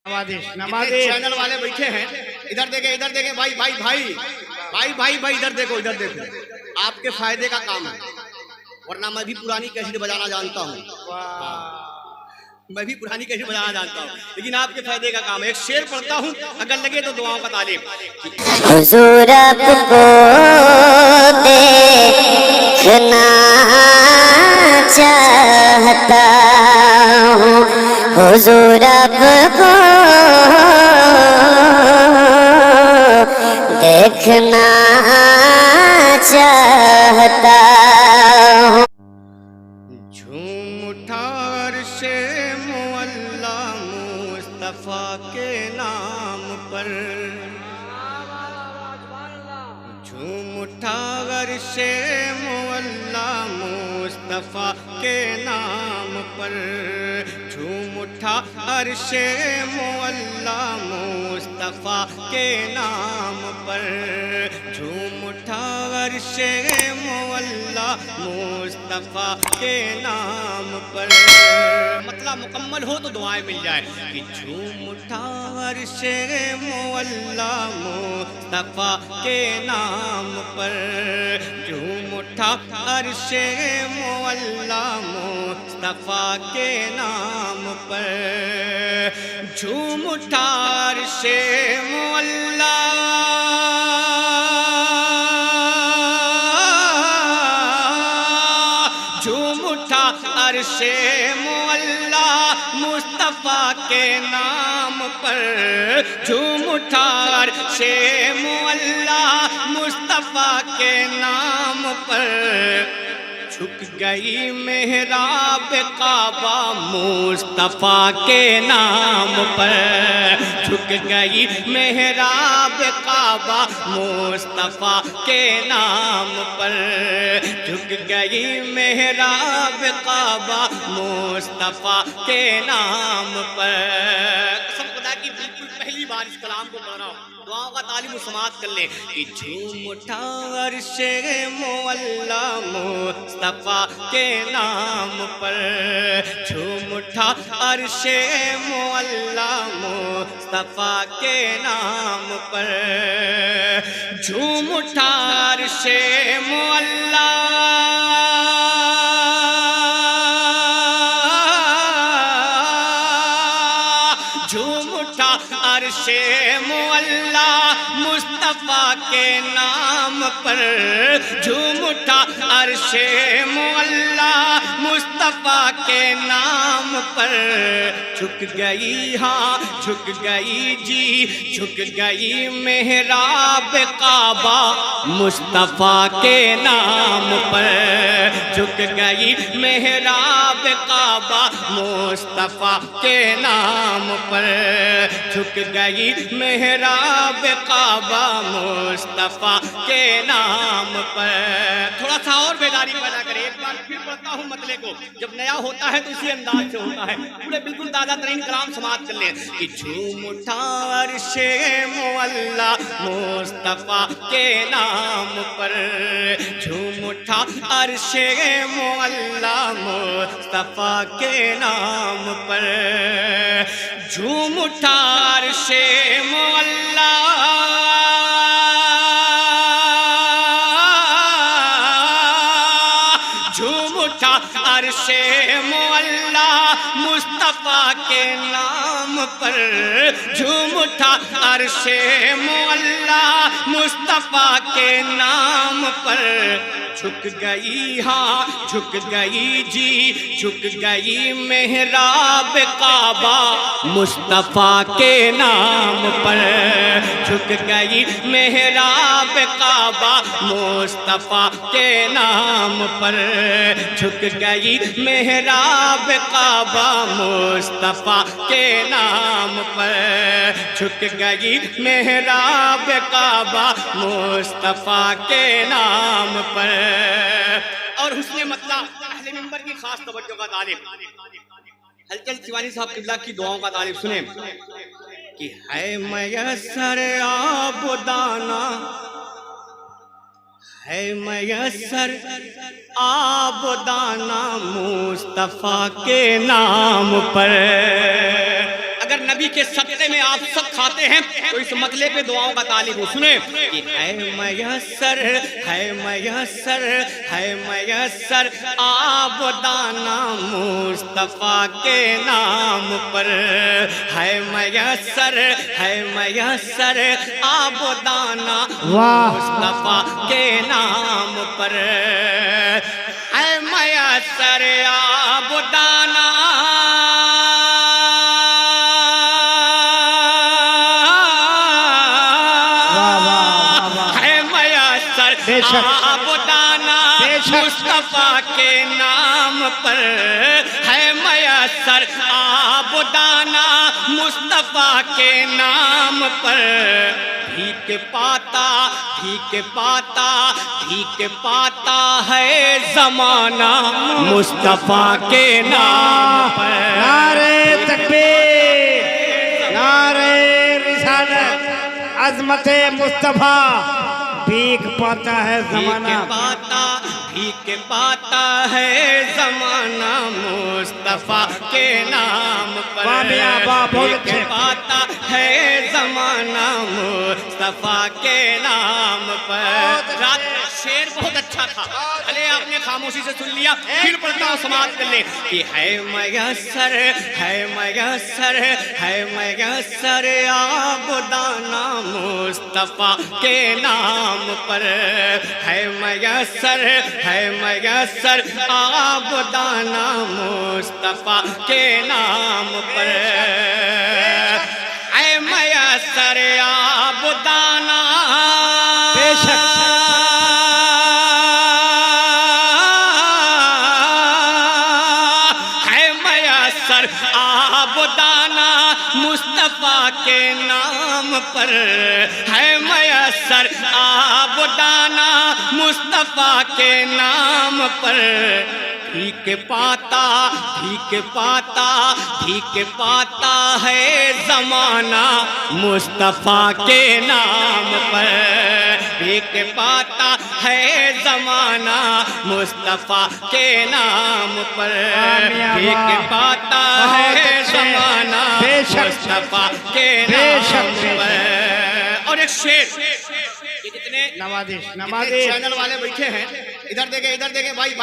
نمازش channel والے بیٹھے ہیں، ادھر دیکھیں بھائی بھائی بھائی بھائی بھائی بھائی ادھر دیکھو آپ کے فائدے کا کام ہے، ورنہ میں بھی پرانی کیسٹ بجانا جانتا ہوں، میں بھی پرانی کیسٹ بجانا جانتا ہوں، لیکن آپ کے فائدے کا کام ہے۔ ایک شعر پڑھتا ہوں، اگر لگے تو دعاؤں کا طالب۔ حضور اب کو دیکھنا چاہتا ہوں، حضور اب کو دیکھنا چاہتا ہوں۔ جھوم اٹھا عرش معلا مصطفیٰ کے نام پر، جھوم اٹھا عرش معلا مصطفیٰ کے نام پر، جھوم اٹھا عرش معلا مصطفیٰ کے نام پر، جھوم اٹھا عرش معلا مصطفیٰ کے نام پر۔ مطلب مکمل ہو تو دعائیں مل جائے کہ جھوم اٹھا عرش معلا مصطفیٰ کے نام پر، جھوم اٹھا عرش معلا مصطفیٰ کے نام پر، جھوم اٹھا عرش معلا عرش معلا مصطفیٰ کے نام پر، جھوم اٹھا عرش معلا مصطفیٰ کے نام پر، جھک گئی محراب کعبہ مصطفیٰ کے نام پر، جھک گئی محراب کعبہ مصطفیٰ کے نام پر، جھک گئی محراب کعبہ مصطفیٰ کے نام پر۔ قسم خدا کی بالکل پہلی بار اس کلام کو پڑھ رہا ہوں، دعاؤں کا تعلیم و سماعت کر لیں کہ جھوم اٹھا عرش معلا مصطفیٰ کے نام پر، جھوم اٹھا عرش معلا مصطفیٰ کے نام پر، جھوم اٹھا عرش معلا جھوم اٹھا عرش معلا مصطفیٰ کے نام پر، جھوم اٹھا عرش معلا مصطفیٰ کے نام پر، جھک گئی ہاں جھک گئی جی جھک گئی محراب کعبہ مصطفیٰ کے نام پر، جھک گئی محراب کعبہ مصطفیٰ کے نام پر، جھک گئی محراب کعبہ مصطفیٰ کے نام پر۔ تھوڑا سا اور بیداری پیدا کرے، ایک بار پھر پڑھتا ہوں مطلع کو، جب نیا ہوتا ہے تو اسی انداز سے ہوتا ہے، پورے بالکل تازہ ترین کلام سماعت کر لیں کہ جھوم اٹھا عرش معلا مصطفیٰ کے نام پر، جھوم اٹھا عرش معلا مصطفیٰ کے نام پر، جھوم اٹھا عرش معلا جھوم اٹھا عرش معلا مصطفیٰ کے نام پر، جھوم اٹھا عرش معلا مصطفیٰ کے نام پر، جھک گئی ہاں جھک گئی جی جھک گئی محراب کعبہ مصطفیٰ کے نام پر، جھک گئی محراب کعبہ مصطفیٰ کے نام پر، جھک گئی محراب کعبہ مصطفیٰ کے نام پر، جھک گئی محراب کعبہ مصطفیٰ کے نام پر۔ اور حسن مطلب اہل منبر کی خاص توجہ کا طالب ہلچل سیوانی صاحب قبلہ کی دعاؤں کا طالب سنیں کہ ہے میسر عابدانہ ہے میسر عابدانہ مصطفیٰ کے نام پر۔ اگر نبی نبی کے صدقے میں آپ سب کھاتے ہیں تو اس مطلب پہ دعاؤں کا طالب ہو. سنیں کہ ہے میسر ہے میسر ہے میسر آبادانہ مصطفیٰ کے نام پر ہے میسر آبادانہ مصطفیٰ کے نام پر ہے میسر آبادانہ آبادانہ مصطفیٰ کے نام پر ہے میسر آبادانہ مصطفیٰ کے نام پر بھیک پاتا ہے زمانہ مصطفیٰ کے نام پر. نعرہ تکبیر، نعرہ رسالت، عظمت مصطفیٰ. بھیک پاتا ہے زمانہ، بھیک پاتا ہے زمانہ مصطفیٰ کے نام پر. بھیک پاتا ہے زمانہ مصطفیٰ کے نام پر. رات شعر بہت اچھا تھا، بھلے آپ نے خاموشی سے سن لیا، پھر پڑھتا ہوں سماعت کر لیں کہ ہے میسر آبادانہ مصطفیٰ کے نام پر ہے میسر آبادانہ مصطفیٰ کے نام پر ہے میسر آبادانہ. بے شک آبادانہ مصطفیٰ کے نام پر ہے میسر آبادانہ مصطفیٰ کے نام پر. بھیک پاتا ہے زمانہ مصطفیٰ کے نام پر. بھیک پاتا ہے زمانہ مصطفیٰ کے نام پر. بھیک پاتا ہے زمانہ مصطفیٰ کے نام پر. اور ایک شعر، یہ جتنے چینل والے بیٹھے ہیں ادھر دیکھیں بھائی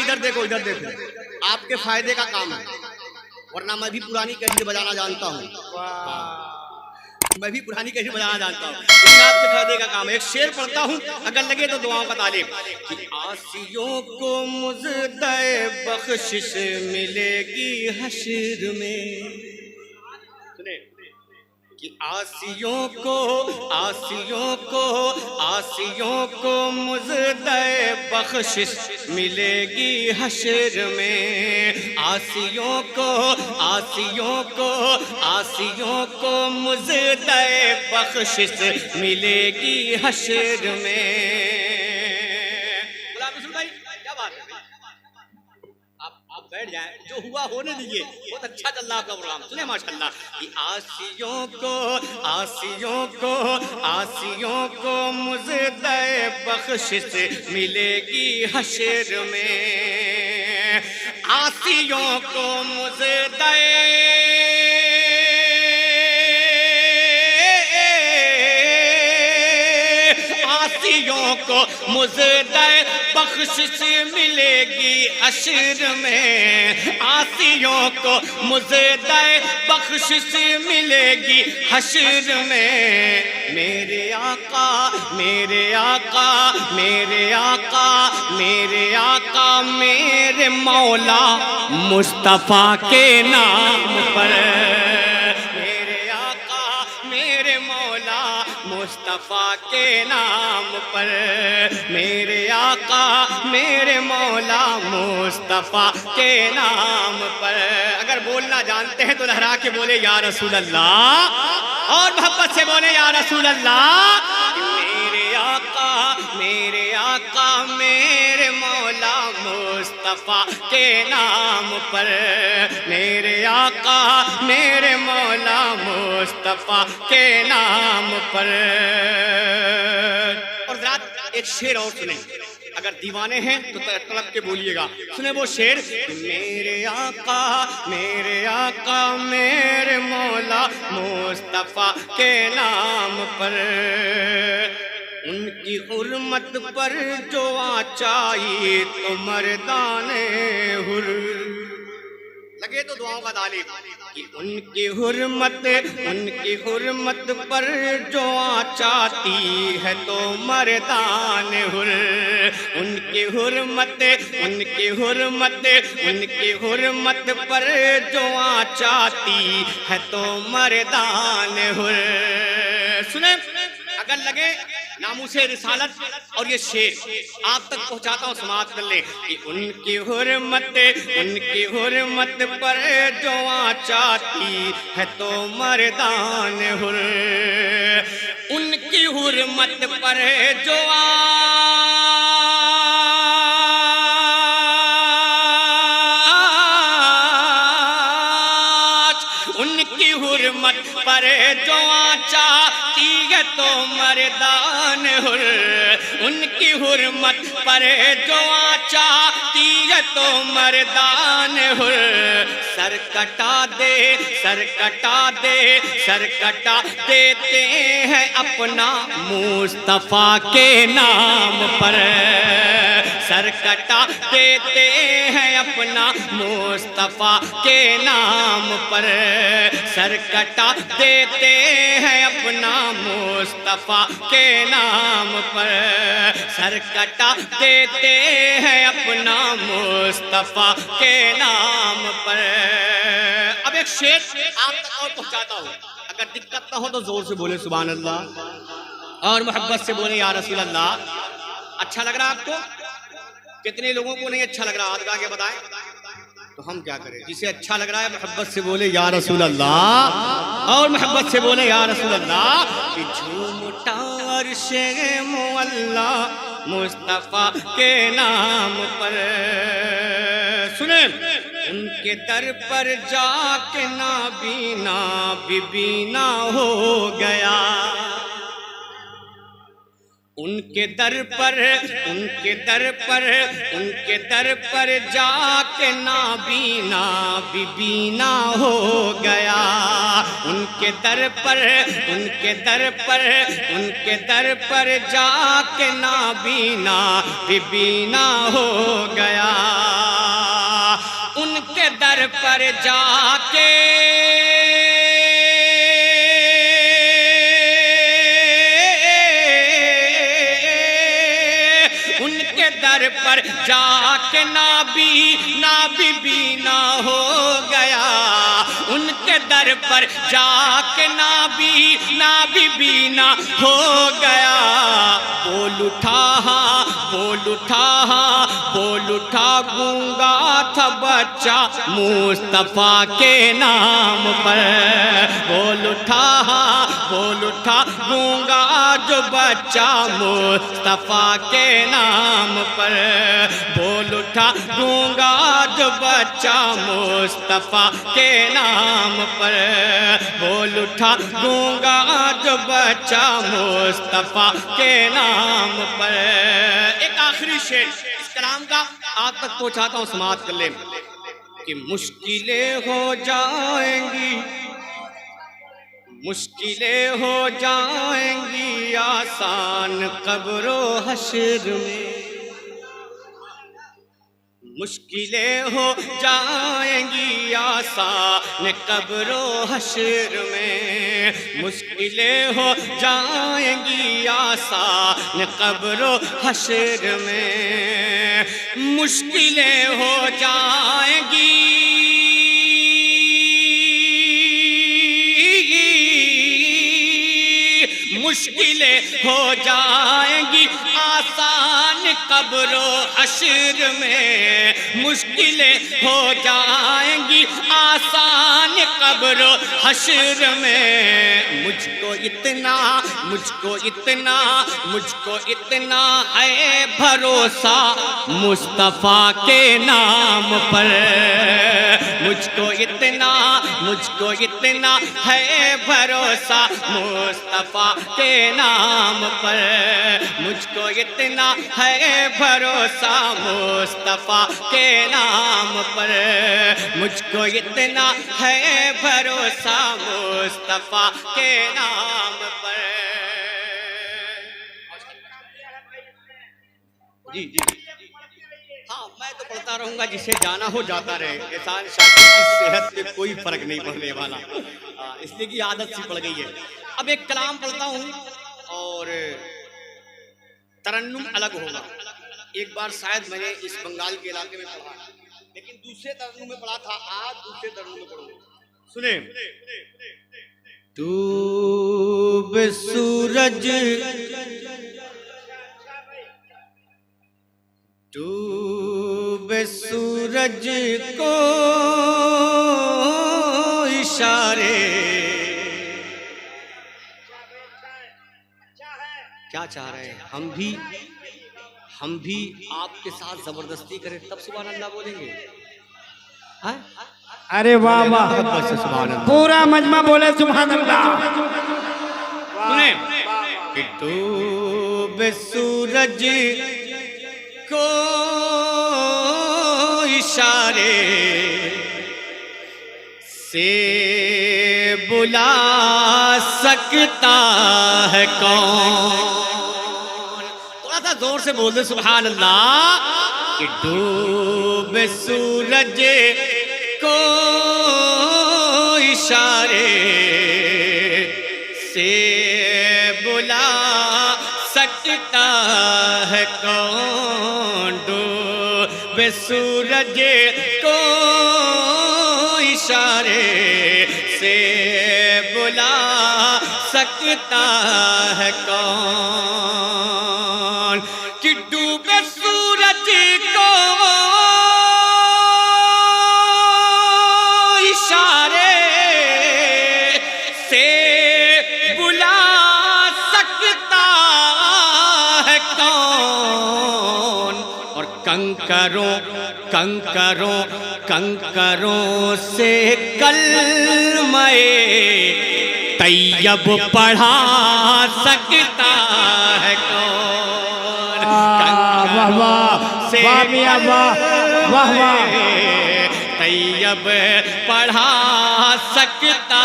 ادھر دیکھو آپ کے فائدے کا کام ہے، ورنہ میں بھی پرانی کیسٹ بجانا جانتا ہوں، لیکن آپ کے فائدے کا کام ہے. ایک شعر پڑھتا ہوں، اگر لگے تو دعاؤں کا طالب. کہ عاصیوں کو مزدہ بخشش ملے گی حشر میں. سنیں کہ عاصیوں کو مزدہ بخشش ملے گی حشر میں. عاصیوں کو مزدہ بخشش ملے گی حشر میں. غلام رسول بھائی کیا بات ہے، آپ بیٹھ جائیں، جو ہوا ہونے دیجیے. بہت اچھا چل رہا آپ کا پروگرام، سنیں ماشاءاللہ. کہ عاصیوں کو مزدہ بخشش ملے گی حشر میں. عاصیوں کو مزدہ بخشش ملے گی حشر میں. عاصیوں کو مزدہ بخشش ملے گی حشر میں. میرے آقا میرے مولا مصطفیٰ کے نام پر. مصطفیٰ کے نام پر. میرے آقا میرے مولا مصطفیٰ کے نام پر. اگر بولنا جانتے ہیں تو لہرا کے بولے یا رسول اللہ، اور محبت سے بولے یا رسول اللہ. میرے آقا میرے مولا مصطفیٰ کے نام پر. میرے آقا میرے مولا مصطفیٰ کے نام پر. اور ذات ایک شعر اور سنیں، اگر دیوانے ہیں تو طلب کے بولیے گا. سنیں وہ شعر. میرے آقا میرے مولا مصطفیٰ کے نام پر، ان کی حرمت پر جو آچائی تو مردان حر. لگے تو دعاؤں کا طالب کہ ان کی حرمت پر جو آچاتی ہے تو مردان حر. ان کی حرمت پر جو آچاتی ہے تو مردان حر. سنیں اگر لگے ناموس رسالت اور یہ شعر آپ تک پہنچاتا ہوں، سماعت کر لیں کہ ان کی حرمت پر جو آچاتی ہے تو مردان حر. ان کی حرمت پر جو ان کی حرمت پر جو آچاتی ہے تو مردان حر. ان کی حرمت پر جو آچاتی ہے تو مردان حر. سر کٹا دیتے ہیں اپنا مصطفیٰ کے نام پر. سر کٹا دیتے ہیں اپنا مصطفیٰ کے نام پر. سر کٹا دیتے ہیں اپنا مصطفیٰ کے نام پر. سر کٹا دیتے ہیں اپنا مصطفیٰ کے نام پر. اب ایک شعر آپ تک اور پہنچاتا ہوں، اگر دقت نہ ہو تو زور سے بولے سبحان اللہ اور محبت سے بولے یا رسول اللہ. اچھا لگ رہا آپ کو؟ کتنے لوگوں کو نہیں اچھا لگ رہا؟ ہاتھ اٹھا کے بتائیں تو ہم کیا کریں. جسے اچھا لگ رہا ہے محبت سے بولے یا رسول اللہ اور محبت سے بولے یا رسول اللہ. کہ جھومتا عرش معلا مصطفیٰ کے نام پر. سنیں ان کے در پر جا کے نابینا بھی بینا ہو گیا. ان کے در پر جا کے نابینا بھی بینا ہو گیا. ان کے در پر جا کے نابینا بھی بینا ہو گیا. ان کے در پر جا کے در پر جا کے نابینا بھی بینا ہو گیا. ان کے در پر جا کے نابینا بھی بینا ہو گیا. بول اٹھا گونگا تھا بچہ مصطفیٰ کے نام پر. بول اٹھا گونگا جو بچہ مصطفیٰ کے نام پر. بول اٹھا گونگا جو بچہ مصطفیٰ کے نام پر. بول اٹھا گونگا جو بچہ مصطفیٰ کے نام پر. ایک آخری شعر اس کلام کا آپ تک پہنچاتا ہوں، سماعت کر لیں کہ مشکلیں ہو جائیں گی آسان قبر و حشر میں. مشکلیں ہو جائیں گی آسان قبر و حشر میں. مشکلیں ہو جائیں گی آسان قبر و حشر میں. مشکلیں ہو جائیں گی مشکلیں ہو جائیں گی آسان قبر و حشر میں. مشکلیں ہو جائیں گی آسان قبر و حشر میں. مجھ کو اتنا ہے بھروسہ مصطفیٰ کے نام پر. مجھ کو اتنا ہے بھروسہ مصطفیٰ کے نام پر. مجھ کو اتنا اتنا ہے بھروسہ مصطفیٰ کے نام پر، مجھ کو اتنا ہے بھروسہ مصطفیٰ کے نام پر۔ جی جی ہاں میں تو پڑھتا رہوں گا، جسے جانا ہو جاتا رہے، احسان شاکر کی صحت میں کوئی فرق نہیں پڑنے والا، اس لیے کہ عادت سی پڑ گئی ہے۔ اب ایک کلام پڑھتا ہوں اور ترنم الگ ہوگا۔ ایک بار شاید میں نے اس بنگال کے علاقے میں پڑھا، لیکن دوسرے ترنم میں پڑھا تھا، آج دوسرے ترنم میں پڑھوں گا۔ سنیں، ڈوب سورج ڈوب سورج کو اشارے، کیا چاہ رہے ہیں؟ ہم بھی آپ کے ساتھ زبردستی کریں تب سبحان اللہ بولیں گے؟ ارے واہ واہ، سبحان اللہ، پورا مجمع بولے سبحان اللہ۔ سنیں کہ ڈوب سورج کو اشارے سے بلا سکتا ہے کون؟ تھوڑا سا زور سے بول دے سبحان اللہ۔ کہ ڈوب سورج کو اشارے سے بلا سکتا ہے کون؟ ڈوب سورج کو اشارے سے بلا سکتا ہے کون؟ کہ ڈوب سورج کو اشارے سے بلا سکتا ہے کون؟ اور کنکروں سے کلمہ طیب پڑھا سکتا ہے کون؟ کنکروں سے کلمہ طیب پڑھا سکتا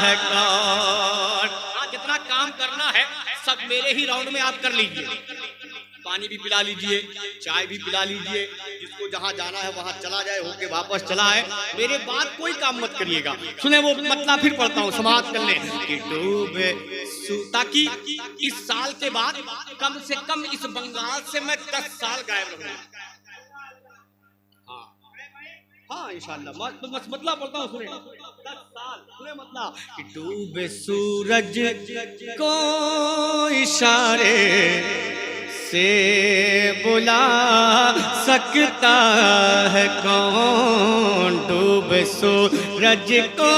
ہے کون؟ جتنا کام کرنا ہے سب میرے ہی راؤنڈ میں آپ کر لیجئے، پانی بھی پلا لیجئے، چائے بھی پلا لیجئے، جس کو جہاں جانا ہے وہاں چلا جائے، ہو کے واپس چلا ہے، میرے بعد کوئی کام مت کریے گا۔ سنیں وہ مطلب پھر پڑھتا ہوں، سماعت کر لیں کہ ڈوب تاکہ اس سال کے بعد کم سے کم اس بنگال سے میں 10 سال غائب رہوں۔ ہاں انشاءاللہ مطلب پڑھتا ہوں، سنیں 10 سال، سنیں مطلب کہ ڈوب سورج کو اشارے سے بلا سکتا ہے کون؟ ڈوب سورج کو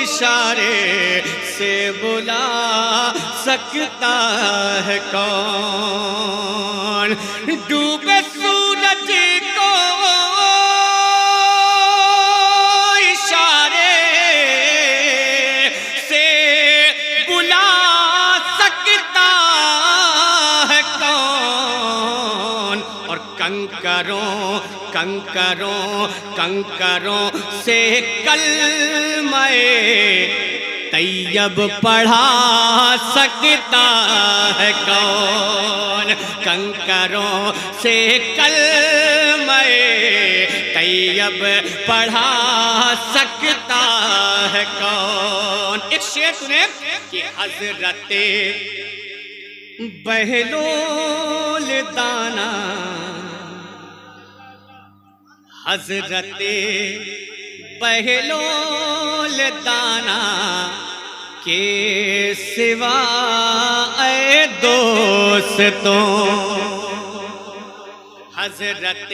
اشارے سے بلا سکتا ہے کون؟ ڈوب سورج کو اشارے سے بلا سکتا ہے کون؟ اور کنکروں سے کلمہ طیب پڑھا سکتا ہے کون؟ کنکروں سے کلمہ طیب پڑھا سکتا ہے کون؟ ایک شعر سنیں کہ حضرت بہلول دانا، حضرت بہلول دانا کے سوا اے دوستوں، حضرت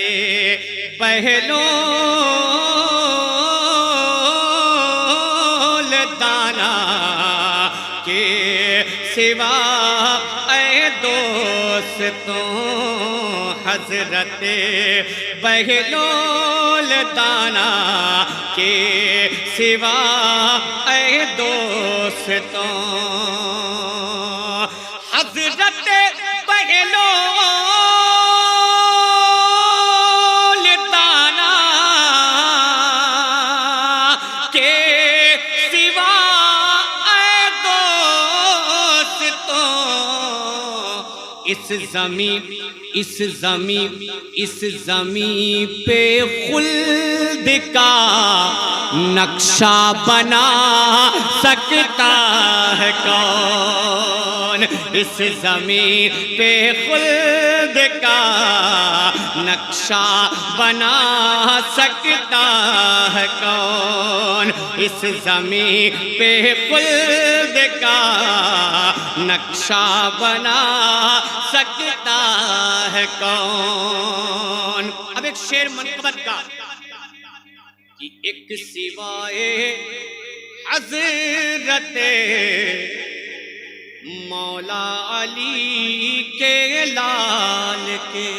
بہلول دانا کے سوا اے دوستوں، حضرت بہلول دانا کے سوا اے دوستوں، حضرت بہلول اس زمین پہ خلد کا نقشہ بنا سکتا ہے کون؟ اس زمین پہ خلد کا نقشہ بنا سکتا ہے کون؟ اس زمین پہ خلد کا نقشہ بنا سکتا ہے کون؟ اب ایک شعر منقبت کا کہ ایک سوائے حضرت مولا علی کے لال کے،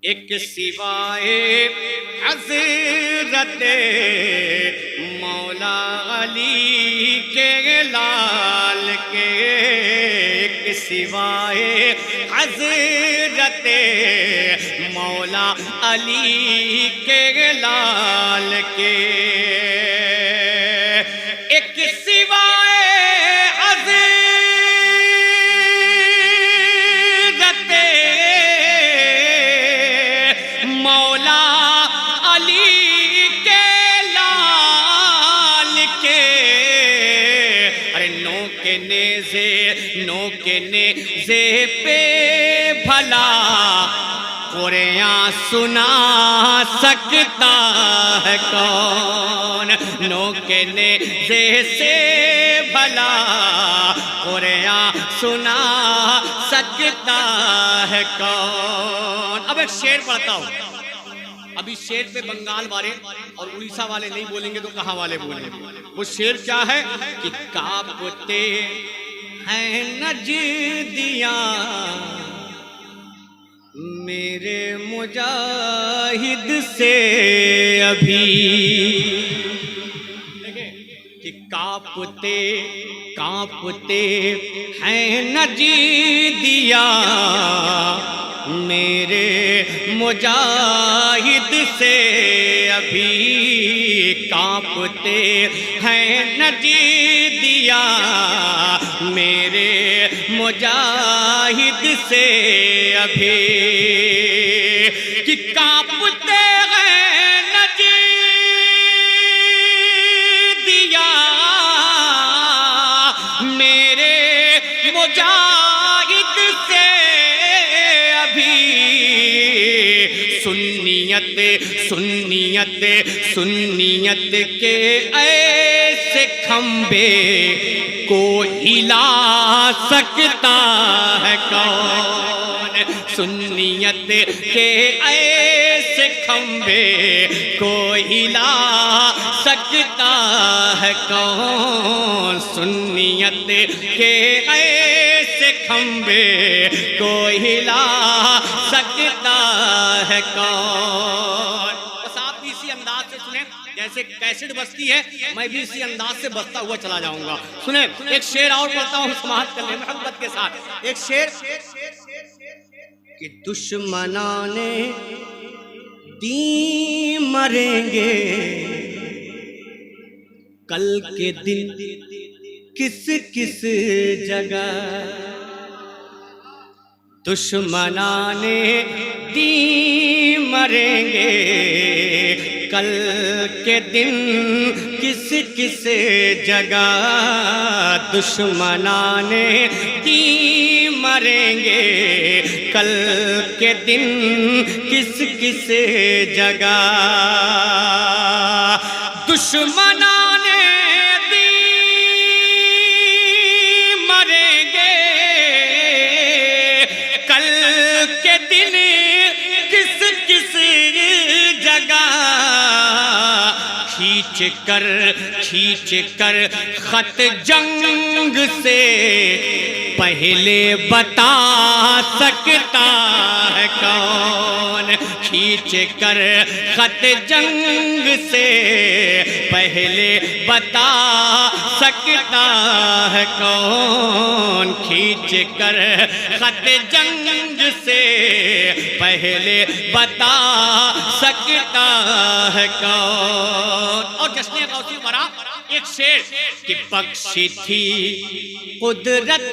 ایک سوائے حضرت مولا علی کے لال کے، ایک سوائے حضرت مولا علی کے لال کے، ایک سوائے حضرت مولا علی کے لال کے، ارے نو کے نیزے پہ بھلا قرآن سنا سکتا ہے کون؟ نو کے نیزے سے بھلا قرآن سنا سکتا ہے کون؟ اب ایک شعر پڑھتا ہوں. ابھی شعر پہ بنگال والے اور اڑیسہ والے نہیں بولیں گے تو کہاں والے بولیں گے؟ وہ شعر کیا ہے کہ کانپتے ہیں نجدیاں میرے مجاہد سے ابھی، کہ کانپتے ہیں نجدیاں میرے مجاہد سے ابھی، کانپتے ہیں نجدیاں میرے مجاہد سے ابھی، کہ کانپتے ہیں نجدیاں میرے مجاہد سے ابھی، سنیت کے ایسے کھمبے کو ہلا سکتا ہے کون؟ سنیت کے ایسے کھمبے کو ہلا سکتا ہے کون؟ سنیت کے ایسے کھمبے کو ہلا سکتا ہے کون؟ بس آپ بھی اسی انداز سے سنیں، جیسے کیسٹ بستی ہے میں بھی اسی انداز سے بستا ہوا چلا جاؤں گا. سنیں ایک شعر اور پڑھتا ہوں سماعت کر لیں محبت کے ساتھ. ایک شعر کہ دشمنان دین مریں گے کل کے دن کس جگہ، دشمنان دین مریں گے کل کے دن کس جگہ، دشمنان دین مریں گے کل کے دن کس جگہ، دشمنان دین مریں گے کل کے دن کس جگہ، کھینچ کر خط جنگ سے پہلے بتا سکتا ہے کون؟ کھینچ کر خط جنگ سے پہلے بتا سکتا ہے کون؟ کھینچ کر خط جنگ سے پہلے بتا سکتا ہے کون؟ اور جشن غوثی ورا ایک شعر کہ بخشی تھی قدرت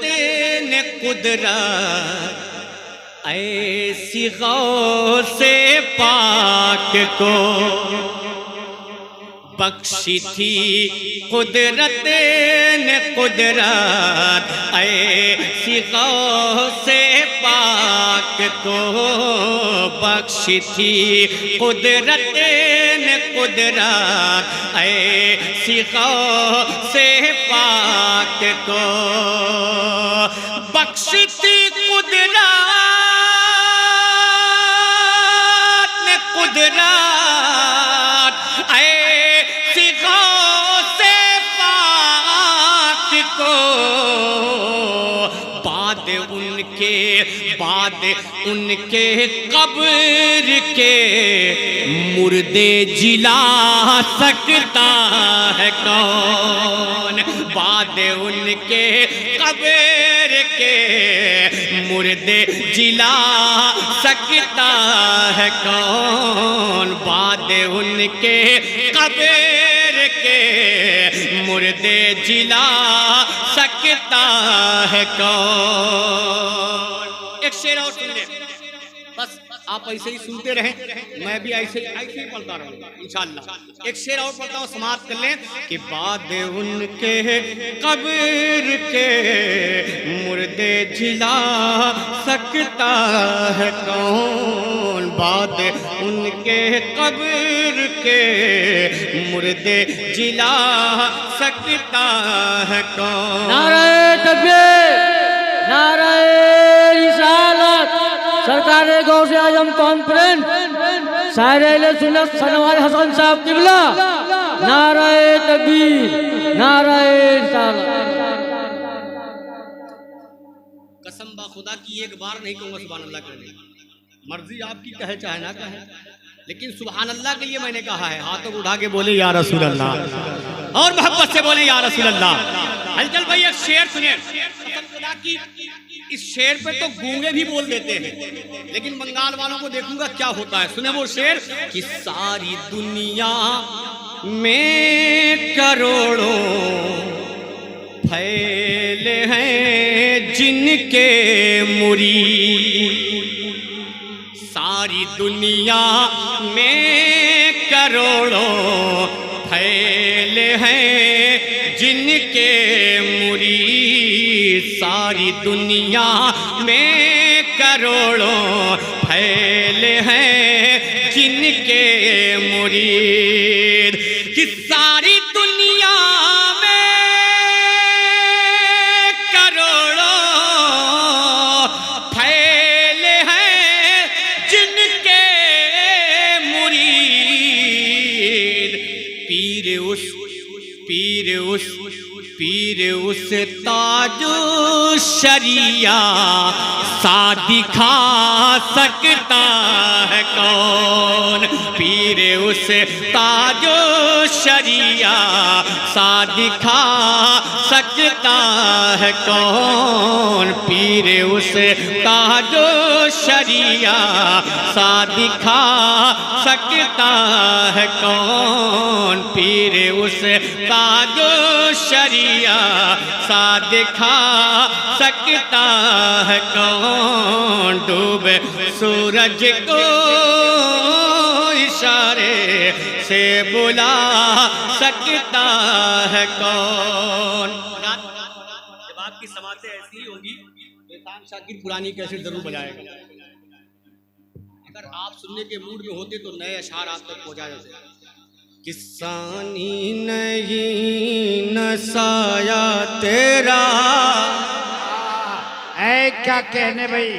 نے قدرت ایسی غوث پاک کو، بخشی تھی قدرت نے قدرت ایسی غوث پاک کو، بخشی تھی قدرت نے قدرت ایسی غوث پاک کو، بخشی تھی قدرت نے قدرت ایسی غوث پاک کو، بعد ان کے قبر کے مردے جلا سکتا ہے کون، بعد ان کے قبر کے مردے جلا سکتا ہے کون، بعد ان کے قبر کے مردے جلا سکتا ہے کون۔ ایک شعر اور سن لیں، بس آپ ایسے ہی سنتے رہیں، میں بھی ایسے ہی پڑھتا رہوں گا انشاءاللہ۔ ایک شعر اور پڑھتا ہوں، سماعت کر لیں کہ بعد ان کے قبر کے مردے جلا سکتا ہے کون، بعد ان کے قبر کے مردے جلا سکتا ہے کون۔ نعرہ تکبیر، نعرہ رسالت، سرکار غوث اعظم کانفرنس، شاعر اہل سنت سنوار حسن صاحب قبلہ، نعرہ تکبیر، نعرہ رسالت۔ قسم با خدا کی ایک بار نہیں کہوں گا سبحان اللہ کرنے، مرضی آپ کی کہے چاہے نہ کہے، لیکن سبحان اللہ کے لیے میں نے کہا ہے۔ ہاتھوں اٹھا کے بولے یا رسول اللہ، اور محبت سے بولے یا رسول اللہ۔ ہلچل بھائی ایک شعر سنیں، قسم خدا کی اس شعر پہ تو گونگے بھی بول دیتے ہیں، لیکن بنگال والوں کو دیکھوں گا کیا ہوتا ہے۔ سنیں وہ شعر کہ ساری دنیا میں کروڑوں پھیلے ہیں جن کے مرید، ساری دنیا میں کروڑوں پھیلے ہیں جن کے مرید، ساری دنیا میں کروڑوں پھیلے ہیں جن کے مرید، کہ ساری دنیا میں کروڑوں پھیلے ہیں جن کے مرید، پیر اس تاج شریعہ سا دکھا سکتا ہے کون، پیر اس تاج شریعہ سا دکھا سکتا ہے کون، پیر اس تاج شریعہ سا دکھا سکتا ہے کون، پیر اس تاج شریعہ سا دکھا سکتا ہے کون، ڈوبے سورج کو اشارے سے بلا سکتا ہے کون۔ جب آپ کی سماعتیں ایسی ہی ہوگی تو احسان شاکر پرانی کیسٹ ضرور بجائے گا، اگر آپ سننے کے موڈ میں ہوتے تو نئے اشعار آپ تک پہنچا جاتے۔ کسانی نہیں نسایا تیرا، اے کیا کہنے بھائی،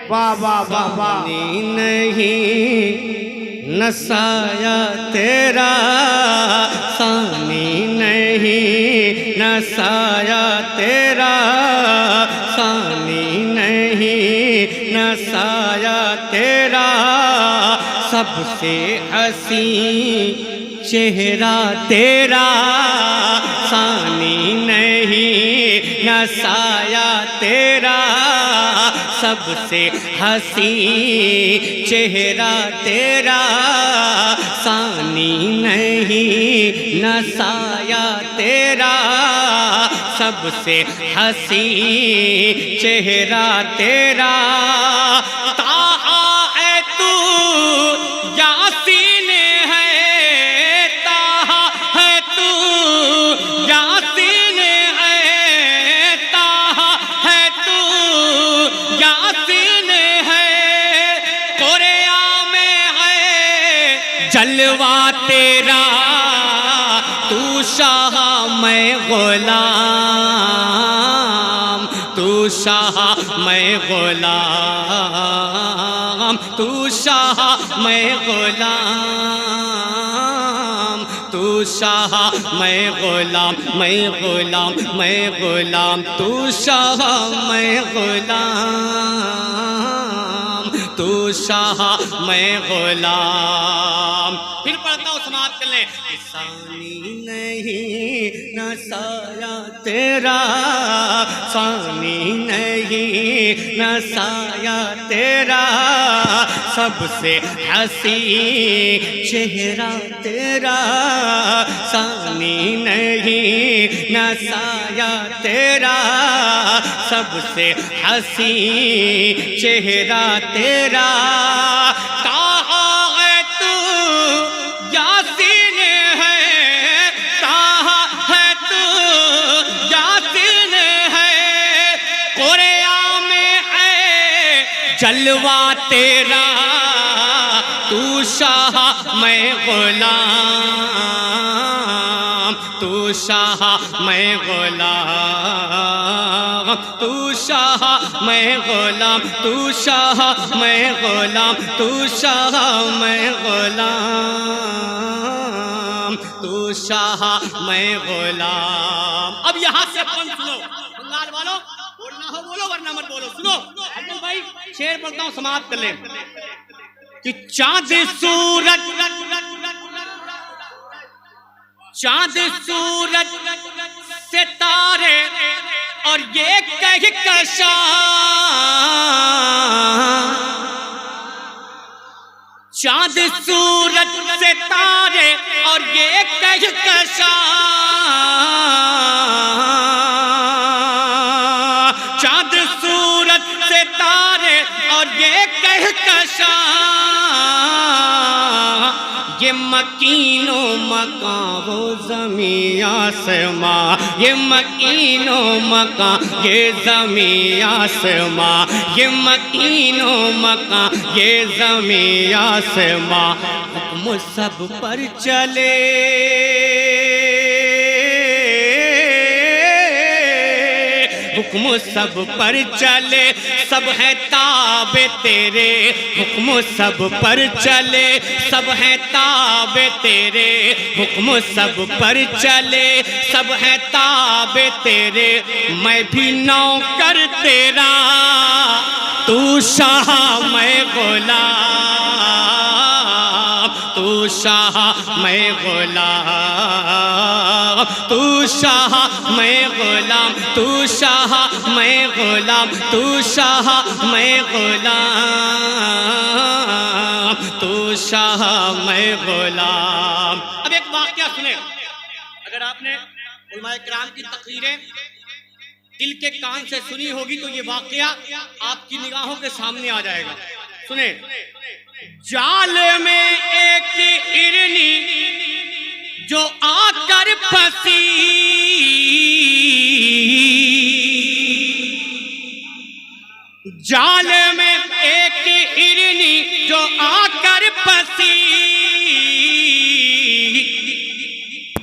واہ واہ واہ واہ، نہیں نسایا تیرا، ثانی نہیں نسایا تیرا، ثانی نہیں نسایا تیرا، سب سے حسین چہرہ تیرا، ثانی نہیں نسایا تیرا، سب سب سے حسین چہرہ تیرا ثانی نہیں نہ سایہ تیرا سب سے حسین چہرہ تیرا طٰہٰ ہے تو یاسین ہے طٰہٰ ہے تو یاسین ہے طٰہٰ ہے تو یاسین ہے قرآن میں ہے جلوہ تیرا تو شاہ میں غلام تو شاہ میں غلام تو شاہ میں غلام تو شاہ میں غلام میں غلام میں غلام تو شاہ میں غلام تو شاہ میں غلام پھر پڑھتا ہوں سماعت کر لیں ثانی نہیں نہ سایہ تیرا ثانی نہیں نہ سایہ تیرا سب سے حسین چہرہ تیرا ثانی نہیں نہ سایہ تیرا سب سے حسین چہرہ تیرا طٰہٰ ہے تو یاسین ہے طٰہٰ ہے تو یاسین ہے قرآن میں ہے جلوہ تیرا تو شاہ میں غلام تو شاہ میں غلام تو شاہ میں غلام تو شاہ میں غلام تو شاہ میں غلام تو شاہ میں غلام اب یہاں سے اپن سنو بنگال والوں بولنا ہو بولو ورنہ مت بولو سنو عبدل بھائی شعر پڑھتا ہوں سماعت کر لیں کہ چاند سورج ستارے اور یہ کہکشاں چاند سورج ستارے اور یہ کہکشاں چاند سورج ستارے اور یہ کہکشاں یہ مکین و مکان وہ زمین آسماں یہ مکین و مکان یہ زمین آسماں یہ مکین و مکان یہ زمین آسماں حکم سب پر چلے حکم سب پر چلے سب ہے تابع تیرے حکم سب پر چلے سب ہے تابع تیرے حکم سب پر چلے سب ہے تابع تیرے میں بھی نوکر تیرا تو شاہ میں غلام تو شاہ میں غلام تو شاہ میں غلام تو شاہ میں غلام تو شاہ میں غلام تو شاہ میں غلام اب ایک واقعہ سنیں اگر آپ نے علماء کرام کی تقریریں دل کے کان سے سنی ہوگی تو یہ واقعہ آپ کی نگاہوں کے سامنے آ جائے گا سنیں جال میں ایک ہرنی جو آ کر پھنسی جال میں ایک ہرنی جو آ کر پھنسی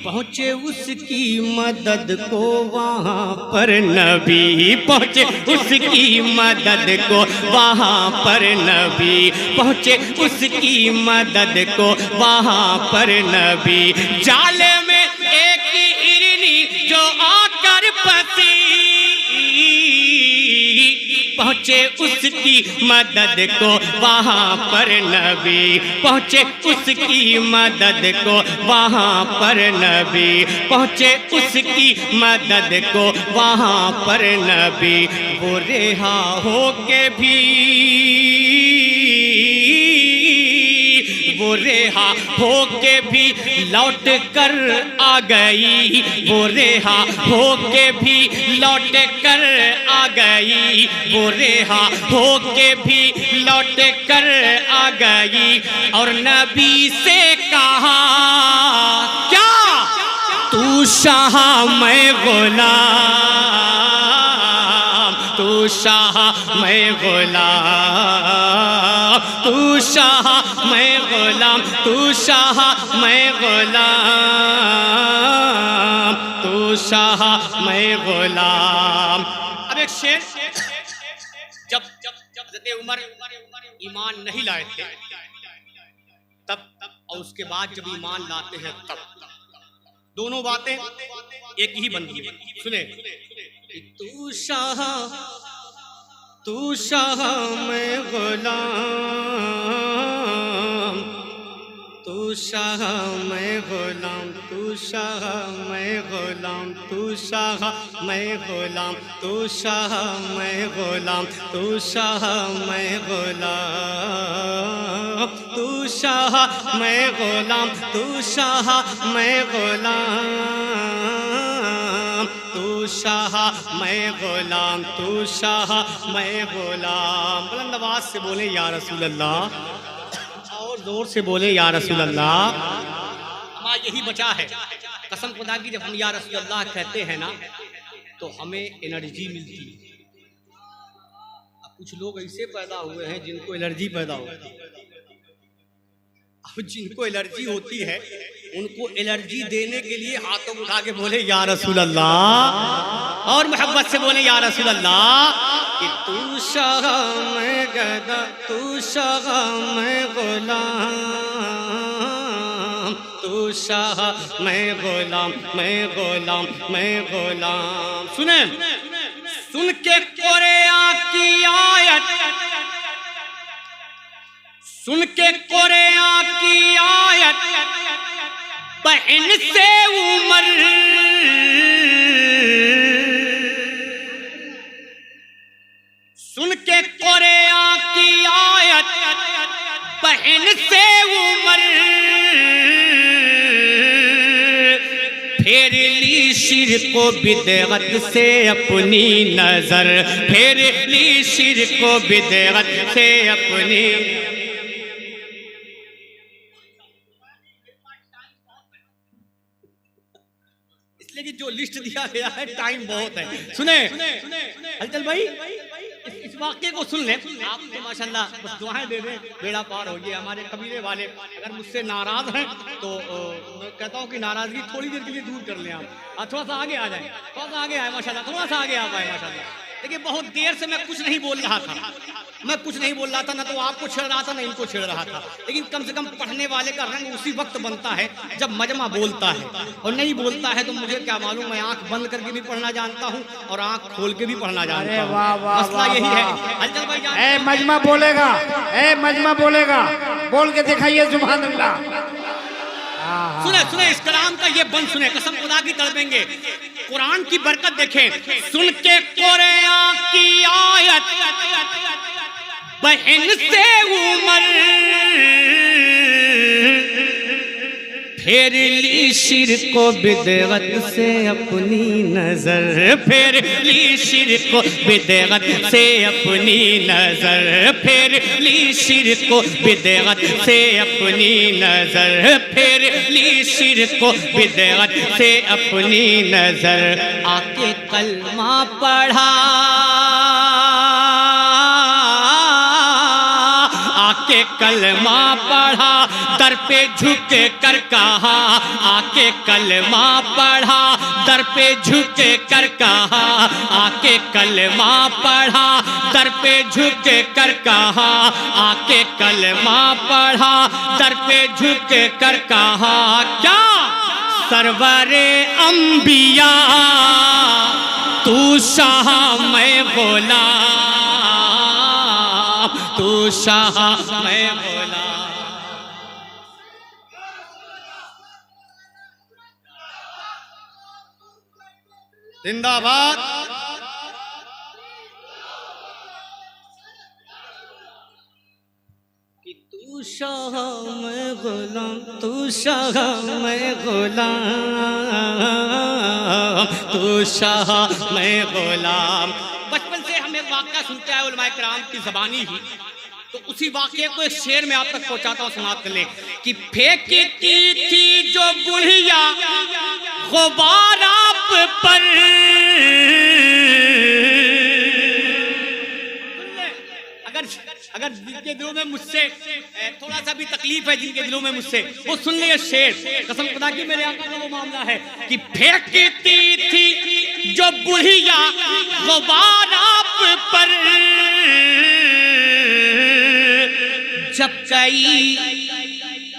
پہنچے اس کی مدد کو وہاں پر نبی پہنچے اس کی مدد کو وہاں پر نبی پہنچے اس کی مدد کو وہاں پر نبی جال میں ایک ہرنی جو آ کر پھنسی پہنچے پہنچے اس کی مدد کو وہاں پر نبی، پہنچے اس کی مدد کو وہاں پر نبی، پہنچے اس کی مدد کو وہاں پر نبی، وہ رہا ہو کے بھی، وہ رہا ہو کے بھی لوٹ کر آ گئی، وہ رہا ہو کے بھی لوٹ کر آ گئی، وہ رہا ہو کے بھی لوٹ کر آ گئی، اور نبی سے کہا کیا، تو شاہ میں غلام، تو شاہ میں غلام، تو شاہ میں غلام، تو شاہ میں غلام، تو شاہ میں غلام۔ اب ایک شعر، جب حضرت عمر ایمان نہیں لائے تھے تب، اور اس کے بعد جب ایمان لاتے ہیں تب، دونوں باتیں ایک ہی بنتی ہیں۔ سنیں، تو شاہ میں غلام، تو شاہ میں غلام، تو شاہ میں غلام، تو شاہ میں غلام، تو شاہ میں غلام، تو شاہ میں غلام، تو شاہ میں غلام، تو شاہ میں غلام، تو شاہ میں غلام، تو شاہ میں غلام۔ بلند آواز سے بولے یا رسول اللہ، اور زور سے بولے یا رسول اللہ۔ ہمارا یہی بچا ہے، قسم خدا کی جب ہم یا رسول اللہ کہتے ہیں نا تو ہمیں انرجی ملتی ہے۔ اب کچھ لوگ ایسے پیدا ہوئے ہیں جن کو الرجی پیدا ہوتی ہے، اب جن کو الرجی ہوتی ہے ان کو الرجی دینے کے لیے ہاتھوں اٹھا کے بولے یا رسول اللہ، اور محبت سے بولے یا رسول اللہ، کہ تو شاہ میں گدا، تو شاہ میں غلام، تو شاہ میں غلام، میں غلام، میں غلام۔ سنیں، سن کے قرآن کی آیت، سن کے قرآن کی آیت، بہن سے عمر، سن کے قرآن کی آیت، بہن سے عمر، پھیر لی شرک و بدعت سے اپنی نظر، پھیر لی شرک و بدعت سے اپنی۔ لیکن جو لسٹ دیا گیا ہے ٹائم بہت ہے۔ سنیں حلچل بھائی، اس واقعے کو سن لیں، آپ تو ماشاءاللہ بس دعائیں دے دیں، بیڑا پار ہو گیا۔ ہمارے قبیلے والے اگر مجھ سے ناراض ہیں تو میں کہتا ہوں کہ ناراضگی تھوڑی دیر کے لیے دور کر لیں آپ، تھوڑا سا آگے آ جائیں، تھوڑا سا آگے آئے ماشاءاللہ، تھوڑا سا آگے آ پائے ماشاءاللہ۔ دیکھیے بہت دیر سے میں کچھ نہیں بول رہا تھا، میں کچھ نہیں بول رہا تھا، نہ تو آپ کو چھڑ رہا تھا نہ ان کو چھڑ رہا تھا، لیکن کم سے کم پڑھنے والے کا رنگ اسی وقت بنتا ہے جب مجمع بولتا ہے، اور نہیں بولتا ہے تو مجھے کیا معلوم، میں آنکھ بند کر کے بھی پڑھنا جانتا ہوں اور آنکھ کھول کے بھی پڑھنا جانتا ہوں۔ مسئلہ یہی ہے۔ حلچل بھائی جان، اے مجمع بولے گا، اے مجمع بولے گا، بول کے دکھائیے سبحان اللہ۔ سنیں سنیں اس کلام کا یہ بند سنیں، قسم خدا کی تڑپیں گے، قرآن کی برکت دیکھیں۔ سن کے قرآن کی آیت، بہن سے عمر، پھیر لی شرک و بدعت سے اپنی نظر، پھیر لی شرک و بدعت سے اپنی نظر، پھیر لی شرک و بدعت سے اپنی نظر، پھیر لی شرک و بدعت سے اپنی نظر، آ کے کلمہ پڑھا، آ کے کلمہ پڑھا، در پہ جھک کر کہا، آ کے کلمہ پڑھا، در پہ جھک کر کہا، آ کے کلمہ پڑھا، در پہ جھک کر کہا، آ کے کلمہ پڑھا، در پہ جھک کر کہا، کیا سرور انبیاء تو شاہ میں غلام، شاہ میں غلام. زندہ باد. کہ تو شاہ میں غلام، تو شاہ میں غلام، تو شاہ میں غلام. بچپن سے ہمیں واقعہ سنتا ہے علماء کرام کی زبانی ہی، تو اسی واقعے کو ایک شعر میں آپ تک پہنچاتا ہوں، سماعت کر لیں. کہ پھینکتی تھی جو بڑھیا غبار آپ پر، اگر جن کے دلوں میں مجھ سے تھوڑا سا بھی تکلیف ہے، جن کے دلوں میں مجھ سے، وہ سن لیں یہ شعر. قسم خدا کی میرے آقا کا وہ معاملہ ہے کہ پھینکتی تھی جو بڑھیا غبار آپ پر، جب کئی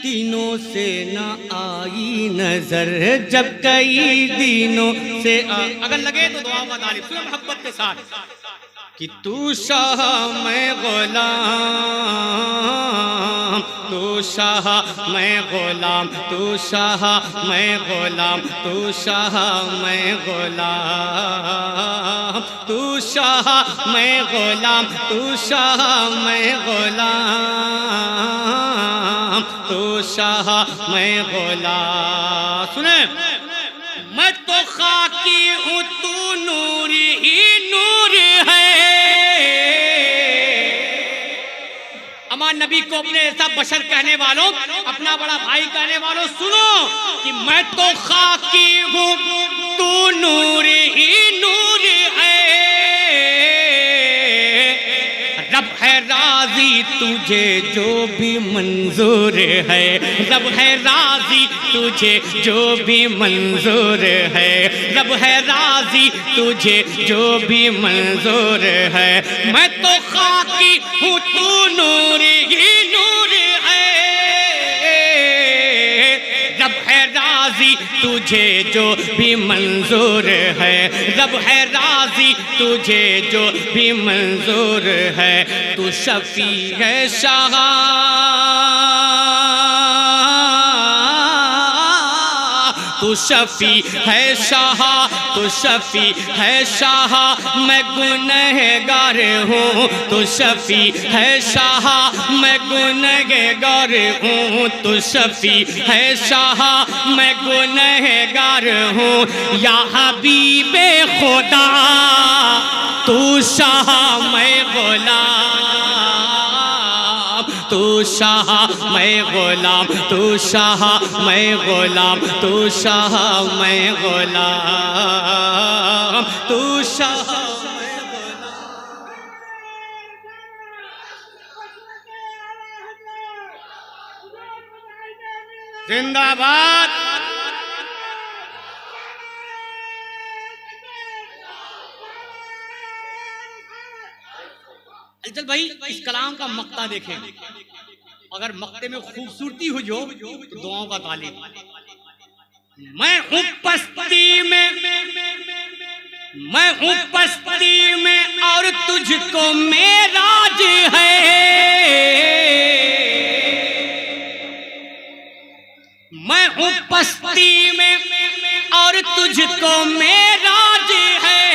دنوں سے نہ آئی نظر، جب کئی دنوں سے اگر لگے تو دعا کا طالب سنو محبت کے ساتھ. کہ تو شاہ میں غلام، تو شاہ میں غلام، تو شاہ میں غلام، تو شاہ میں غلام، تو شاہ میں غلام، تو شاہ میں غلام، تو شاہ میں غلام. سنیں، میں تو خاکی ہوں تو نور ہی نور ہے. امان نبی کو اپنے ایسا بشر کہنے والوں، اپنا بڑا بھائی کہنے والوں، سنو کہ میں تو خاکی ہوں تو نور ہی نور ہے. رب ہے راضی تجھے جو بھی منظور ہے، رب ہے راضی تجھے جو بھی منظور ہے، رب ہے راضی تجھے جو بھی منظور ہے. میں تو خاکی ہوں تو نور ہی نور ہے. رب ہے راضی تجھے جو بھی منظور ہے، رب ہے راضی تجھے جو بھی منظور ہے. تو شفیع ہے شاہ، تو شفیع ہے شاہ، تو شفیع ہے شاہ، میں گنہگار ہوں. تو شفیع ہے شاہ، میں گنہگار ہوں. تو شفیع ہے شاہ، میں گنہگار ہوں. یا حبیب خدا تو شاہ میں غلام، تو شاہ میں غلام، تو شاہ میں غلام، تو شاہ میں غلام، تو شاہ میں غلام. زندہ باد. چل بھائی اس کلام کا مقطع دیکھیں، اگر مقطع میں خوبصورتی ہو جو تو دعاؤں کا طالب. میں ہوں پستی میں، میں ہوں پستی میں اور تجھ کو معراج ہے. میں ہوں پستی میں اور تجھ کو معراج ہے.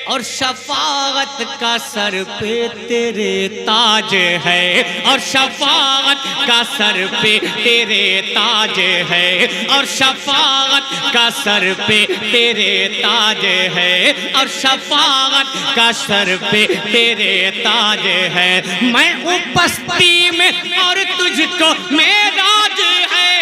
اور شفاعت کا سر پہ تیرے تاج ہے، اور شفاعت کا سر پہ تیرے تاج ہے، اور شفاعت کا سر پہ تیرے تاج ہے، اور شفاعت کا سر پہ تیرے تاج ہے. میں ہوں پستی میں اور تجھ کو معراج ہے،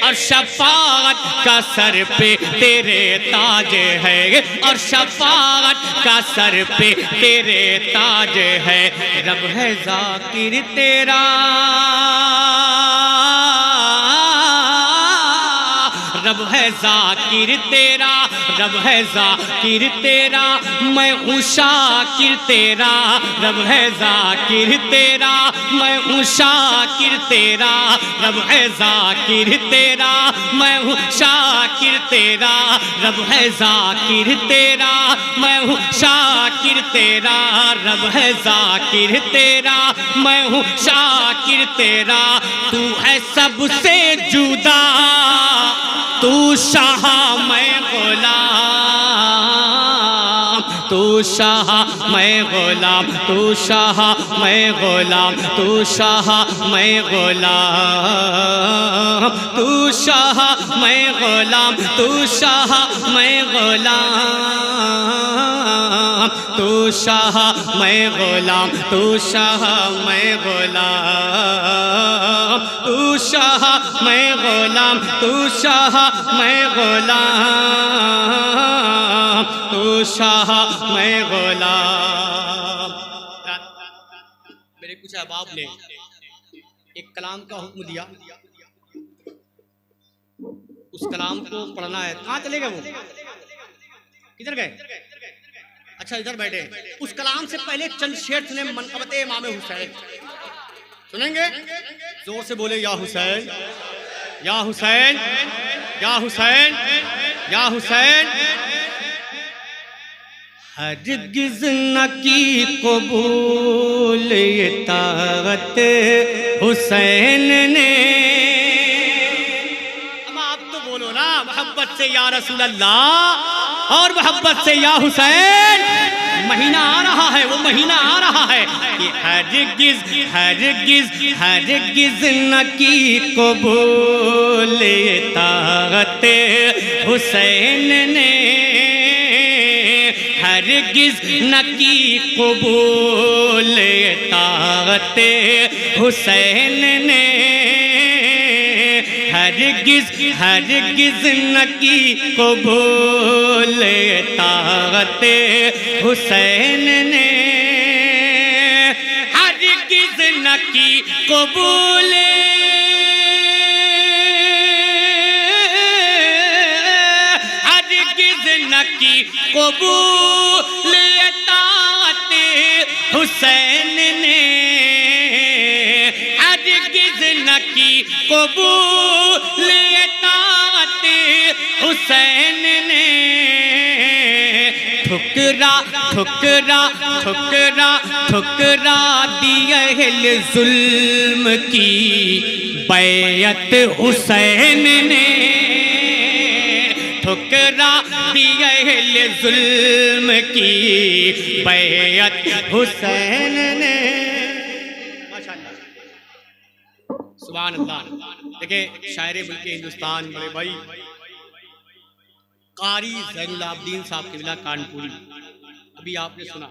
اور شفاعت کا سر پہ تیرے تاج ہے، اور شفاعت کا سر پہ تیرے تاج ہے. رب ہے ذاکر تیرا، رب ہے ذاکر تیرا، رب ہے ذاکر تیرا، میں ہوں شاکر تیرا. رب ہے ذاکر تیرا، میں ہوں شاکر تیرا، رب ہے ذاکر تیرا، میں ہوں شاکر تیرا، رب ہے ذاکر تیرا، میں ہوں شاکر تیرا، رب ہے ذاکر تیرا، میں ہوں شاکر تیرا، تو ہے سب سے جدا، تو شاہ میں غلام، تو شاہ میں غلام، تو شاہ میں غلام، تو شاہ میں غلام، تو شاہ میں غلام، تو شاہ میں غلام، تو شاہ میں غلام، تو شاہ میں غلام، تو شاہ میں غلام، تو شاہ میں غلام، تو شاہ میں غلام۔ میرے کچھ احباب نے ایک کلام کا حکم دیا، اس کلام کو پڑھنا ہے۔ کہاں چلے گئے وہ؟ کدھر گئے؟ اچھا ادھر بیٹھے۔ اس کلام سے پہلے چند شعر سنے منقبت امام حسین، سنیں گے؟ زور سے بولے یا حسین، یا حسین، یا حسین، یا حسین۔ ہرگز نہ کی قبول اطاعت حسین نے۔ اب آپ تو بولو نا محبت سے یا رسول اللہ اور محبت سے یا حسین۔ مہینہ آ رہا ہے، وہ مہینہ آ رہا ہے کہ ہرگز ہرگز ہرگز نہ کی قبول اطاعت حسین نے، ہرگز نہ کی قبول اطاعت حسین نے، ہرگز ہرگز نہ کی قبول اطاعت حسین نے، ہرگز نہ کی قبول کی قبول اطاعت حسین نے، ہرگز نہ کی قبول اطاعت حسین نے، ٹھکرا ٹھکرا ٹھکرا ٹھکرا دی اہل ظلم کی بیعت حسین نے، ٹھکرا دی اہل ظلم کی بیعت حسین نے۔ سبحان اللہ۔ دیکھیں شاعر ملک ہندوستان میرے بھائی قاری زین العابدین صاحب قبلہ کانپوری، ابھی آپ نے سنا،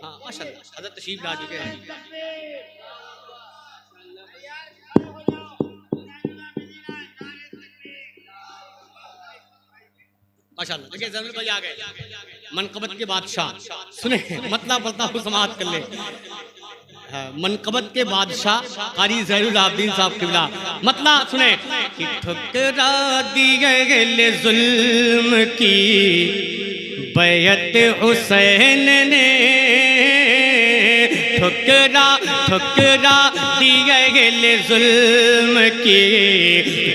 ہاں ماشاءاللہ حضرت تشریف لا چکے ہیں۔ ماشاءاللہ دیکھیں زین بھائی آ گئے، منقبت کے بادشاہ سنیں، مطلب پڑھتا ہوں سماعت کر لیں۔ منقبت کے بادشاہ قاری زین العابدین صاحب قبلہ، مطلب سنیں کہ ٹھکرا دی اہل ظلم کی بیعت حسین نے، ٹھکرا ٹھکرا دی اہل ظلم کی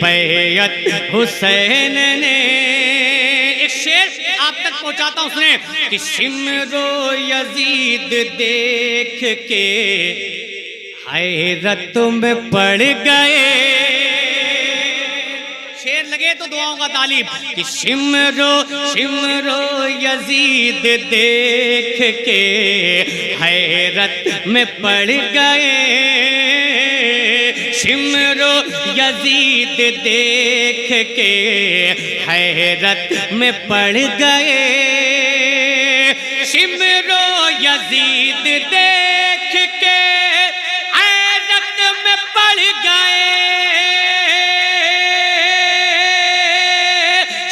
بیعت حسین نے۔ ایک شعر آپ تک پہنچاتا ہوں سنیں کہ شمر و یزید دیکھ کے حیرت میں پڑ گئے، شعر لگے تو دعاؤں کا طالب کہ شمر و یزید دیکھ کے حیرت میں پڑ گئے، شمر و یزید دیکھ کے حیرت میں پڑ گئے، شمر و یزید دیکھ کے حیرت میں پڑ گئے،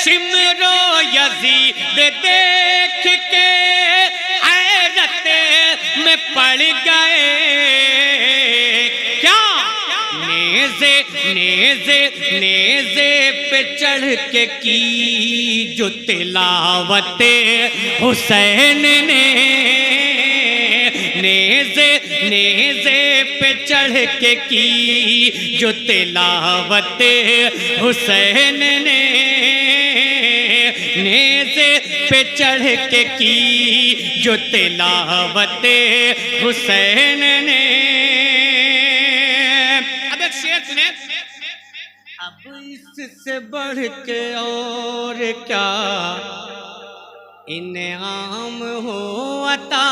شمر و یزید دیکھ کے حیرت میں پڑ گئے، کیا نیزے نیزے نیزے پہ چڑھ کے کی جو تلاوت حسین نے، نیزے نیزے چڑھ کے کی جو تلاوت حسین نے، نیزے پہ چڑھ کے کی جو تلاوت حسین نے۔ اب ایک شعر سنیں، اب اس سے بڑھ کے اور کیا انعام ہو عطا،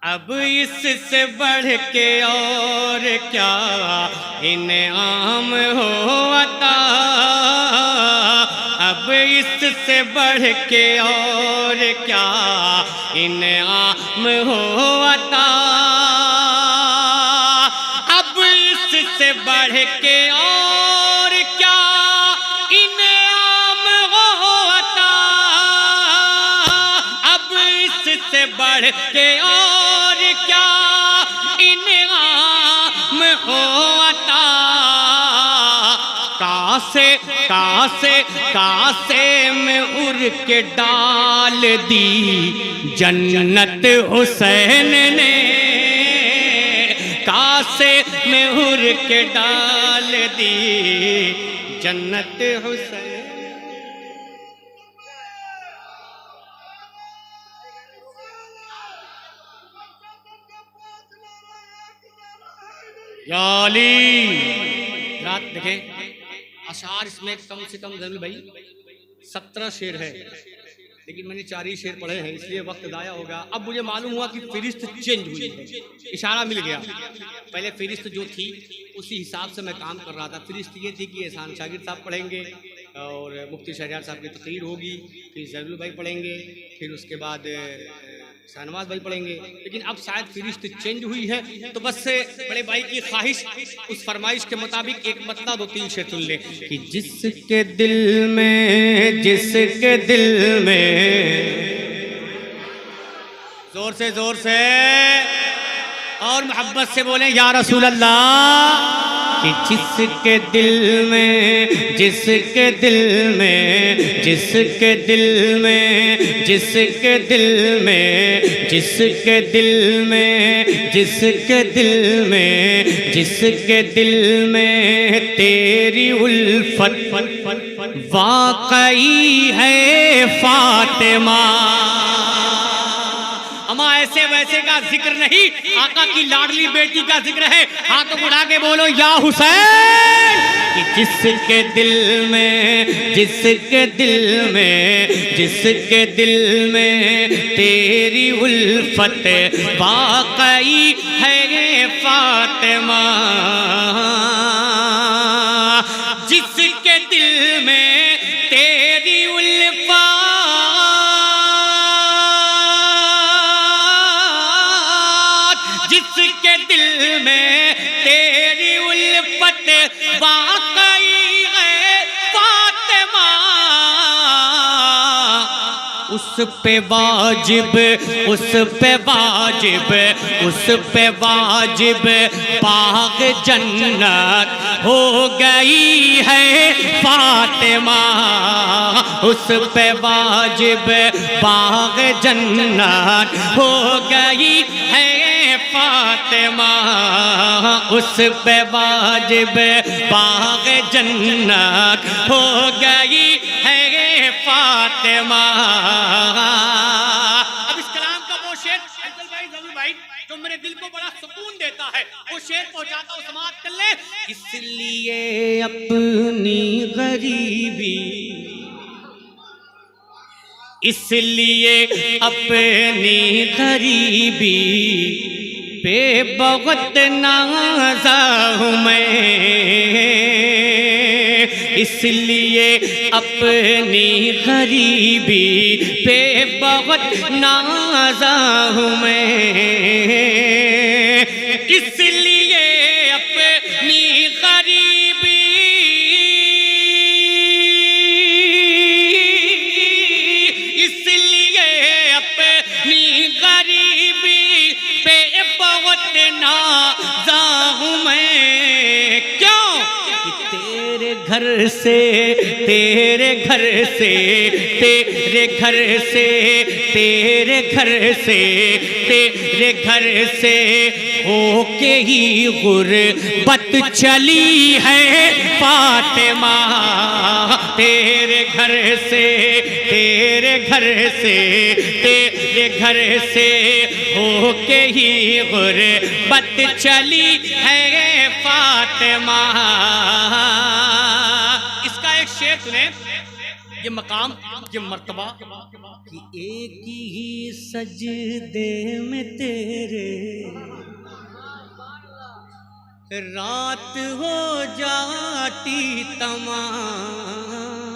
اب اس سے بڑھ کے اور کیا انعام ہو عطا، اب اس سے بڑھ کے اور کیا انعام ہو عطا، اب اس سے بڑھ کے اور کیا انعام ہو عطا، اب اس سے بڑھ کے اور کیا انعام ہو عطا، کاسے میں ار کے ڈال دی جنت حسین نے، کاسے میں ار کے ڈال دی جنت حسین۔ یا علی، رات دیکھیں اشعار اس میں کم سے کم زمین بھائی 17 شعر ہے، لیکن میں نے 4 ہی شعر پڑھے ہیں، اس لیے وقت ضائع ہوگا۔ اب مجھے معلوم ہوا کہ فہرست چینج ہوئی ہے، اشارہ مل گیا۔ پہلے فہرست جو تھی اسی حساب سے میں کام کر رہا تھا۔ فہرست یہ تھی کہ احسان شاگرد صاحب پڑھیں گے اور مفتی شہریار صاحب کی تقریر ہوگی، پھر زیدل بھائی پڑھیں گے، پھر اس کے بعد شاہنواز بھائی پڑھیں گے، لیکن اب شاید فہرست چینج ہوئی ہے، تو بس بڑے بھائی کی خواہش، اس فرمائش کے مطابق ایک مطلب 2-3 شعر سن لیں کہ جس کے دل میں، جس کے دل میں، زور سے اور محبت سے بولیں یا رسول اللہ، کہ جس کے دل میں، جس کے دل میں، جس کے دل میں، جس کے دل میں، جس کے دل میں، جس کے دل میں، جس کے دل میں تیری الفت واقعی ہے فاطمہ۔ اما ایسے ویسے کا ذکر نہیں، آقا کی لاڈلی بیٹی کا ذکر ہے۔ ہاتھوں کو اٹھا کے بولو یا حسین، کہ جس کے دل میں، جس کے دل میں، جس کے دل میں تیری الفت واقعی ہے فاطمہ، جس کے دل میں تیری الفت، جس کے دل میں تیری الفت واقعی ہے فاطمہ، اس پہ واجب، اس پہ واجب، اس پہ واجب باغ جنت ہو گئی ہے فاطمہ، اس پہ واجب باغ جنت ہو گئی ہے فاطمہ، اس پہ واجب باغ جنت ہو گئی ہے فاطمہ۔ اب اس کلام کا وہ شعر فیصل بھائی، زمین بھائی، جو میرے دل کو بڑا سکون دیتا ہے، وہ شعر پہنچاتا ہوں، سماعت کر لیں۔ اس لیے اپنی غریبی، اس لیے اپنی غریبی پہ بہت نازا ہوں میں، اس لیے اپنی غریبی پہ بہت نازا ہوں میں، اس لیے اپنی غریبی، اس لیے اپنی غریبی پہ بہت نازا ہوں میں۔ کیوں؟ کہ تیرے گھر سے تیرے گھر سے تیرے گھر سے تیرے گھر سے تیرے گھر سے ہو کے ہی غربت چلی ہے فاطمہ تیرے گھر سے تیرے گھر سے تیرے گھر سے ہو کے ہی غربت چلی ہے فاطمہ اس کا ایک شعر سنیں یہ مقام یہ مرتبہ کہ ایک ہی سجدے میں تیرے رات ہو جاتی تمام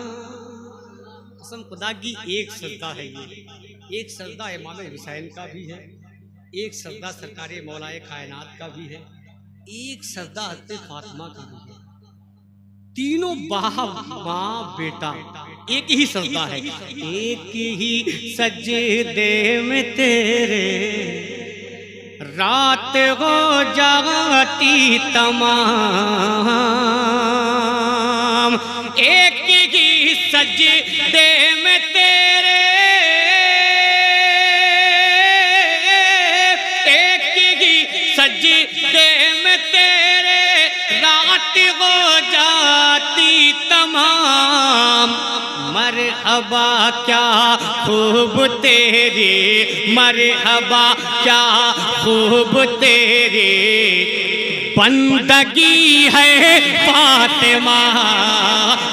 قسم خدا کی ایک سجدہ ہے یہ ایک سجدہ امام حسین کا بھی ہے ایک سجدہ سرکار مولا کائنات کا بھی ہے ایک سجدہ حضرت فاطمہ کا بھی ہے تینوں باپ ماں بیٹا ایک ہی سجدہ ہے ایک ہی سجدے میں تیرے رات ہو جاتی تمام ایک ہی سجدے میں تیرے ایک ہی سجدے میں تیرے رات ہو جاتی تمام مرحبا کیا خوب تیری مرحبا کیا خوب تیری بندگی ہے فاطمہ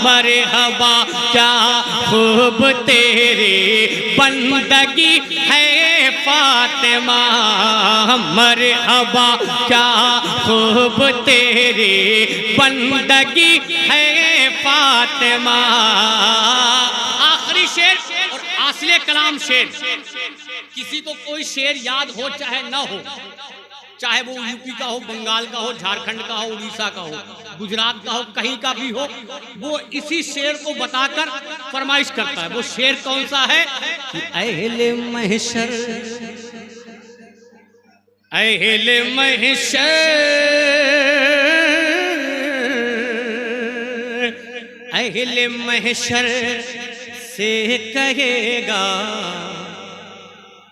مرحبا کیا خوب تیری بندگی ہے فاطمہ مرحبا کیا خوب تیری بندگی ہے فاطمہ آخری شعر اور حاصل کلام شعر کسی کو کوئی شعر یاد ہو چاہے نہ ہو چاہے وہ یو پی کا ہو بنگال کا ہو جھارکھنڈ کا ہو اڑیسہ کا ہو گجرات کا ہو کہیں کا بھی ہو وہ اسی شعر کو بتا کر فرمائش کرتا ہے وہ شعر کون سا ہے اہل محشر اہل محشر اہل محشر سے کہے گا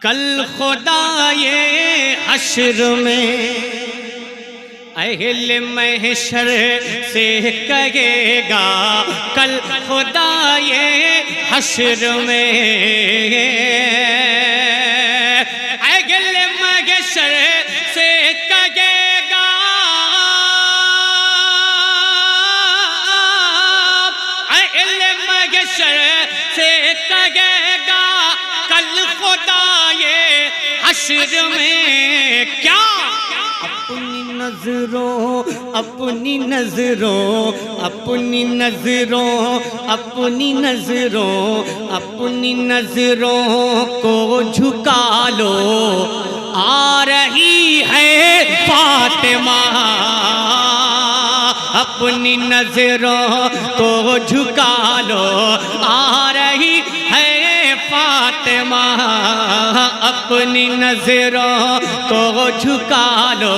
کل خدا یہ حشر میں اہل محشر سے کہے گا کل خدا یہ حشر میں اہل محشر سے کہے گا اہل محشر سے کہے گا کل خدا حشر میں کیا اپنی نظروں اپنی نظروں اپنی نظروں اپنی نظروں اپنی نظروں کو جھکا لو آ رہی ہے فاطمہ اپنی نظروں کو جھکا لو آ رہی ہے فاطمہ اپنی نظروں کو جھکا لو